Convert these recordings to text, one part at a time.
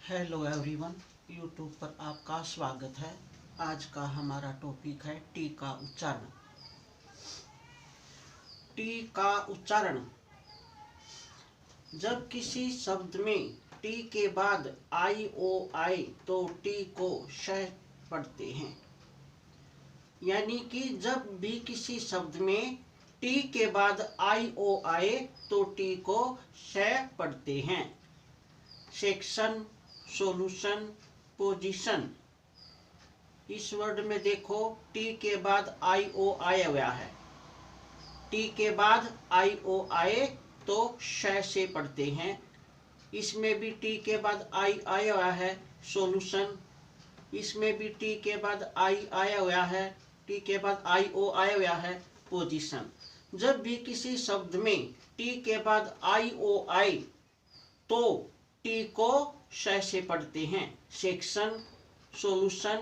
Hello everyone, YouTube पर आपका स्वागत है। आज का हमारा टॉपिक है टी का उच्चारण। टी का उच्चारण। जब किसी शब्द में टी के बाद आई ओ आए तो टी को श पढ़ते हैं। यानी कि जब भी किसी शब्द में टी के बाद आई ओ आए तो टी को श पढ़ते हैं। Section, solution, position. इस वर्ड में देखो टी के बाद आई ओ आया हुआ है। टी के बाद आई ओ आए तो श से पढ़ते हैं। इसमें भी टी के बाद आई आया हुआ है। सॉल्यूशन। इसमें भी टी के बाद आई आया हुआ है। टी के बाद आई ओ आया हुआ है। पोजीशन। जब भी किसी शब्द में टी के बाद आई ओ आए तो टी को श से पढ़ते हैं। Section, solution,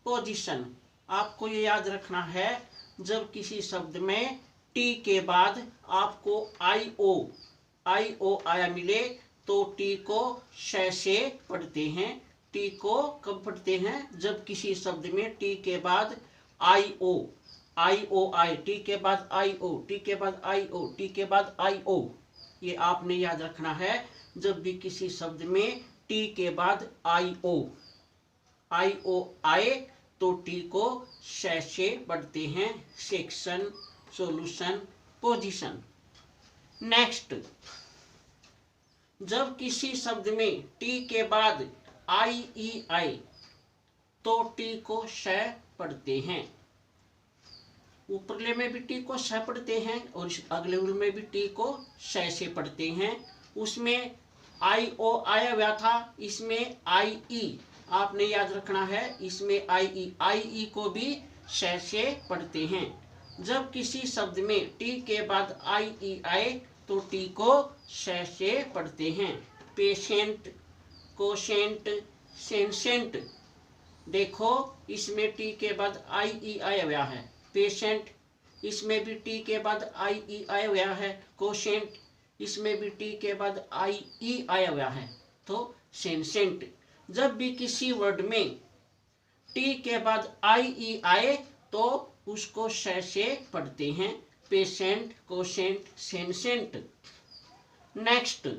position. आपको ये याद रखना है, जब किसी शब्द में टी के बाद आपको आई ओ आया मिले तो टी को श से पढ़ते हैं। टी को कब पढ़ते हैं? जब किसी शब्द में टी के बाद आई ओ आए, टी के बाद आई ओ, टी के बाद आई ओ, टी के बाद आई ओ। ये आपने याद रखना है। जब भी किसी शब्द में टी के बाद आई ओ आए तो टी को श से पढ़ते हैं। Section, solution, position. नेक्स्ट, जब किसी शब्द में टी के बाद आई ई आए तो टी को श पढ़ते हैं। ऊपरले में भी टी को श पढ़ते हैं और अगले में भी टी को श से पढ़ते हैं। उसमें आई ओ आया हुआ था, इसमें आई ई आपने याद रखना है। इसमें आई ई को भी श से पढ़ते हैं। जब किसी शब्द में टी के बाद आई ई आए तो टी को श से पढ़ते हैं। Patient, quotient, sentient. देखो इसमें टी के बाद आई ई आया हुआ है। पेशेंट, इसमें भी टी के बाद आई ई आया हुआ है। कोशेंट, इसमें भी टी के बाद आई ई आया हुआ है। तो सेंसेंट। जब भी किसी वर्ड में टी के बाद आई ई आए तो उसको श से पढ़ते हैं। Patient, quotient, सेंसेंट। नेक्स्ट,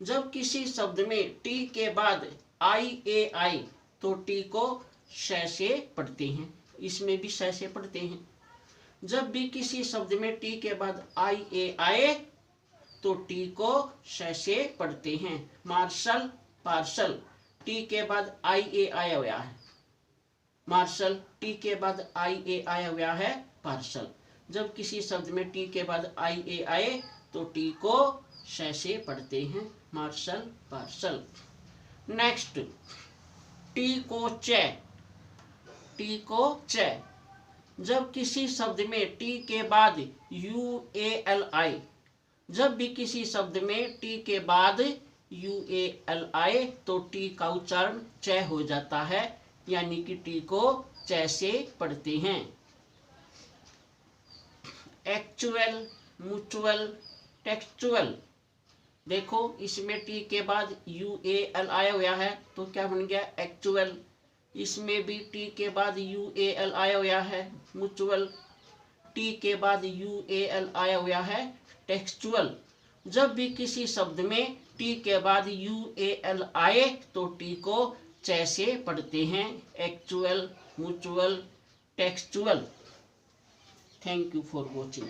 जब किसी शब्द में टी के बाद आई ए आए तो टी को श से पढ़ते हैं। इसमें भी श से पढ़ते हैं। जब भी किसी शब्द में टी के बाद आई ए आए तो टी को श से पढ़ते हैं। Martial, parcel. टी के बाद आई ए आया हुआ है। मार्शल, टी के बाद आई ए आया हुआ है। पार्सल। जब किसी शब्द में टी के बाद आई ए आए तो टी को श से पढ़ते हैं। Martial, parcel. नेक्स्ट, टी को च। टी को च। जब किसी शब्द में टी के बाद यू ए एल आए, जब भी किसी शब्द में टी के बाद यू ए एल आए तो टी का उच्चारण च हो जाता है। यानी कि टी को च से पढ़ते हैं। Actual, mutual, textual. देखो इसमें टी के बाद यू ए एल आया हुआ है तो क्या बन गया? एक्चुअल। इसमें भी टी के बाद यू ए एल आया हुआ है। म्यूचुअल। टी के बाद यू ए एल आया हुआ है। टेक्सचुअल। जब भी किसी शब्द में टी के बाद यू ए एल आए तो टी को च से पढ़ते हैं। Actual, mutual, textual. Thank you for watching.